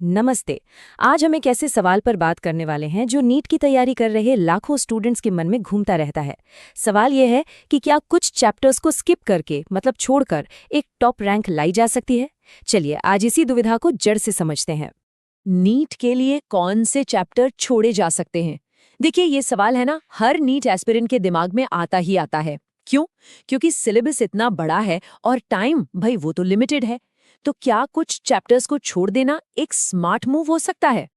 नमस्ते। आज हम एक ऐसे सवाल पर बात करने वाले हैं जो नीट की तैयारी कर रहे लाखों स्टूडेंट्स के मन में घूमता रहता है। सवाल यह है कि क्या कुछ चैप्टर्स को स्किप करके मतलब छोड़कर एक टॉप रैंक लाई जा सकती है। चलिए आज इसी दुविधा को जड़ से समझते हैं। नीट के लिए कौन से चैप्टर छोड़े जा सकते हैं? देखिए, ये सवाल है ना, हर नीट एस्पिरेंट के दिमाग में आता ही आता है। क्यों? क्योंकि सिलेबस इतना बड़ा है और टाइम भाई वो तो लिमिटेड है। तो क्या कुछ चैप्टर्स को छोड़ देना एक स्मार्ट मूव हो सकता है?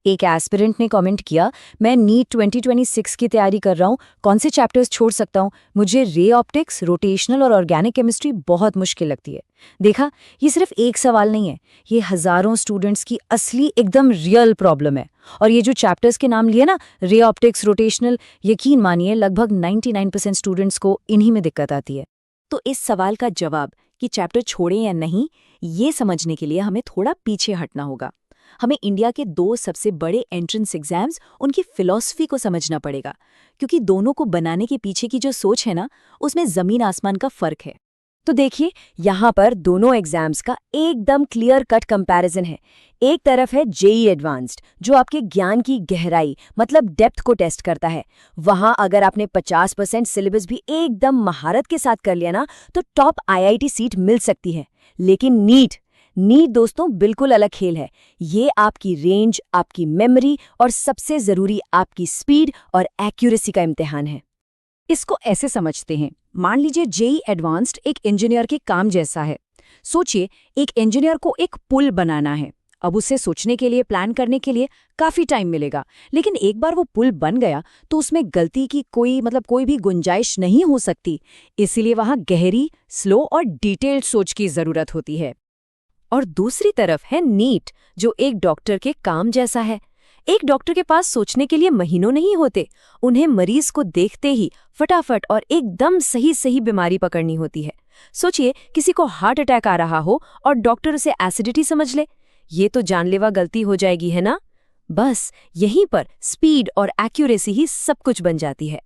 एक एस्पिरेंट ने कमेंट किया, मैं नीट 2026 की तैयारी कर रहा हूँ, कौन से चैप्टर्स छोड़ सकता हूँ? मुझे रे ऑप्टिक्स, रोटेशनल और ऑर्गेनिक केमिस्ट्री बहुत मुश्किल लगती है। देखा, ये सिर्फ एक सवाल नहीं है, ये हजारों स्टूडेंट्स की असली एकदम रियल प्रॉब्लम है। और ये जो चैप्टर्स के नाम लिए ना, रे ऑप्टिक्स, रोटेशनल, यकीन मानिए लगभग 99% स्टूडेंट्स को इन्हीं में दिक्कत आती है। तो इस सवाल का जवाब कि चैप्टर छोड़ें या नहीं, ये समझने के लिए हमें थोड़ा पीछे हटना होगा। हमें इंडिया के दो सबसे बड़े एंट्रेंस एग्जाम्स, उनकी फिलॉसफी को समझना पड़ेगा, क्योंकि दोनों को बनाने के पीछे की जो सोच है ना, उसमें जमीन आसमान का फर्क है। तो देखिए, यहाँ पर दोनों एग्जाम्स का एकदम क्लियर कट कंपैरिजन है। एक तरफ है जेईई एडवांस्ड, जो आपके ज्ञान की गहराई मतलब डेप्थ को टेस्ट करता है। वहाँ अगर आपने 50% सिलेबस भी एकदम महारत के साथ कर लिया ना, तो टॉप आईआईटी सीट मिल सकती है। लेकिन नीट दोस्तों बिल्कुल अलग खेल है। ये आपकी रेंज, आपकी मेमोरी और सबसे जरूरी आपकी स्पीड और एक्यूरेसी का इम्तिहान है। इसको ऐसे समझते हैं, मान लीजिए जेईई एडवांस्ड एक इंजीनियर के काम जैसा है। सोचिए, एक इंजीनियर को एक पुल बनाना है। अब उसे सोचने के लिए, प्लान करने के लिए काफी टाइम मिलेगा, लेकिन एक बार वो पुल बन गया तो उसमें गलती की कोई भी गुंजाइश नहीं हो सकती। इसीलिए वहां गहरी, स्लो और डिटेल्ड सोच की जरूरत होती है। और दूसरी तरफ है नीट, जो एक डॉक्टर के काम जैसा है। एक डॉक्टर के पास सोचने के लिए महीनों नहीं होते, उन्हें मरीज को देखते ही फटाफट और एकदम सही बीमारी पकड़नी होती है। सोचिए, किसी को हार्ट अटैक आ रहा हो और डॉक्टर उसे एसिडिटी समझ ले, ये तो जानलेवा गलती हो जाएगी, है ना? बस यहीं पर स्पीड और एक्यूरेसी ही सब कुछ बन जाती है।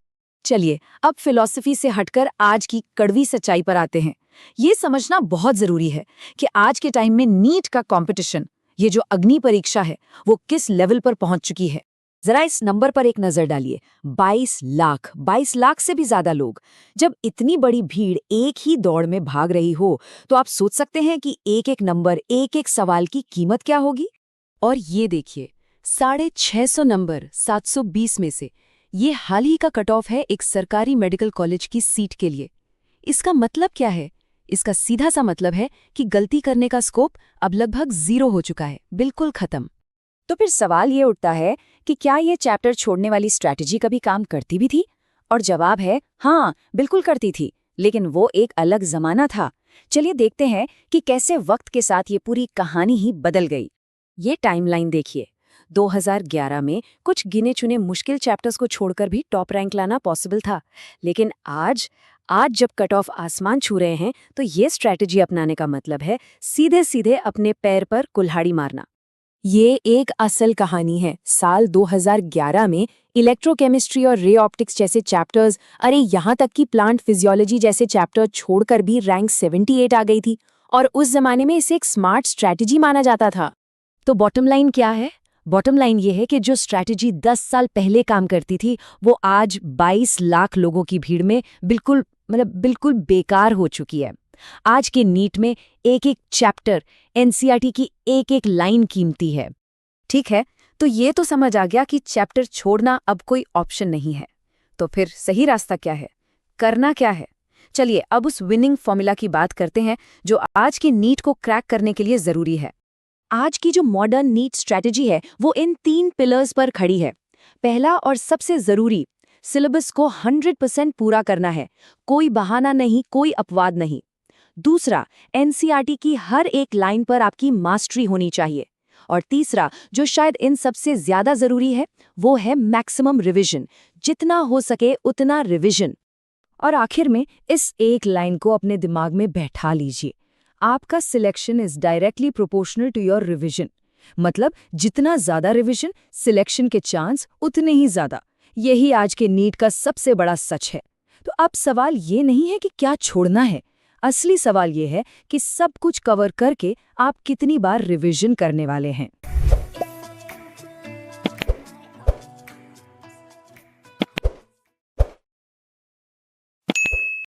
चलिए अब फिलॉसफी से हटकर आज की कड़वी सच्चाई पर आते हैं। ये समझना बहुत जरूरी है कि आज के टाइम में नीट का कंपटीशन, ये जो अग्नि परीक्षा है, वो किस लेवल पर पहुंच चुकी है। जरा इस नंबर पर एक नजर डालिए, 22 लाख से भी ज्यादा लोग। जब इतनी बड़ी भीड़ एक ही दौड़ में भाग रही हो, तो आप सोच सकते हैं कि एक एक नंबर, एक एक सवाल की कीमत क्या होगी। और ये देखिए, 650 नंबर 720 में से ये हाल ही का कट ऑफ है एक सरकारी मेडिकल कॉलेज की सीट के लिए। इसका मतलब क्या है? इसका सीधा सा मतलब है कि गलती करने का स्कोप अब लगभग 0 हो चुका है, बिल्कुल खत्म। तो फिर सवाल ये उठता है कि क्या ये चैप्टर छोड़ने वाली स्ट्रैटेजी कभी काम करती भी थी? और जवाब है हाँ, बिल्कुल करती थी, लेकिन वो एक अलग जमाना था। चलिए देखते हैं कि कैसे वक्त के साथ ये पूरी कहानी ही बदल गई। ये टाइमलाइन देखिए, 2011 में कुछ गिने चुने मुश्किल चैप्टर्स को छोड़कर भी टॉप रैंक लाना पॉसिबल था। लेकिन आज जब कट ऑफ आसमान छू रहे हैं, तो ये स्ट्रैटेजी अपनाने का मतलब है सीधे सीधे अपने पैर पर कुल्हाड़ी मारना। ये एक असल कहानी है। साल 2011 में इलेक्ट्रोकेमिस्ट्री और रे ऑप्टिक्स जैसे चैप्टर्स, अरे यहाँ तक कि प्लांट फिजियोलॉजी जैसे चैप्टर छोड़कर भी रैंक 78 आ गई थी, और उस जमाने में इसे एक स्मार्ट स्ट्रैटेजी माना जाता था। तो बॉटम लाइन क्या है? बॉटम लाइन ये है कि जो स्ट्रैटेजी 10 साल पहले काम करती थी, वो आज 22 लाख लोगों की भीड़ में बिल्कुल बेकार हो चुकी है। आज के नीट में एक एक चैप्टर, एनसीईआरटी की एक एक लाइन कीमती है। ठीक है, तो ये तो समझ आ गया कि चैप्टर छोड़ना अब कोई ऑप्शन नहीं है। तो फिर सही रास्ता क्या है? करना क्या है? चलिए अब उस विनिंग फॉर्मूला की बात करते हैं जो आज के नीट को क्रैक करने के लिए जरूरी है। आज की जो मॉडर्न नीट स्ट्रैटेजी है, वो इन 3 पिलर्स पर खड़ी है। पहला और सबसे जरूरी, सिलेबस को 100% पूरा करना है, कोई बहाना नहीं, कोई अपवाद नहीं। दूसरा, एनसीईआरटी की हर एक लाइन पर आपकी मास्टरी होनी चाहिए। और तीसरा, जो शायद इन सबसे ज्यादा जरूरी है, वो है मैक्सिमम रिवीजन, जितना हो सके उतना रिवीजन। और आखिर में इस एक लाइन को अपने दिमाग में बैठा लीजिए, आपका selection is directly proportional to your revision. मतलब जितना ज्यादा रिवीजन, सिलेक्शन के चांस उतने ही ज्यादा। यही आज के नीट का सबसे बड़ा सच है। तो अब सवाल ये नहीं है कि क्या छोड़ना है, असली सवाल ये है कि सब कुछ कवर करके आप कितनी बार रिवीजन करने वाले हैं।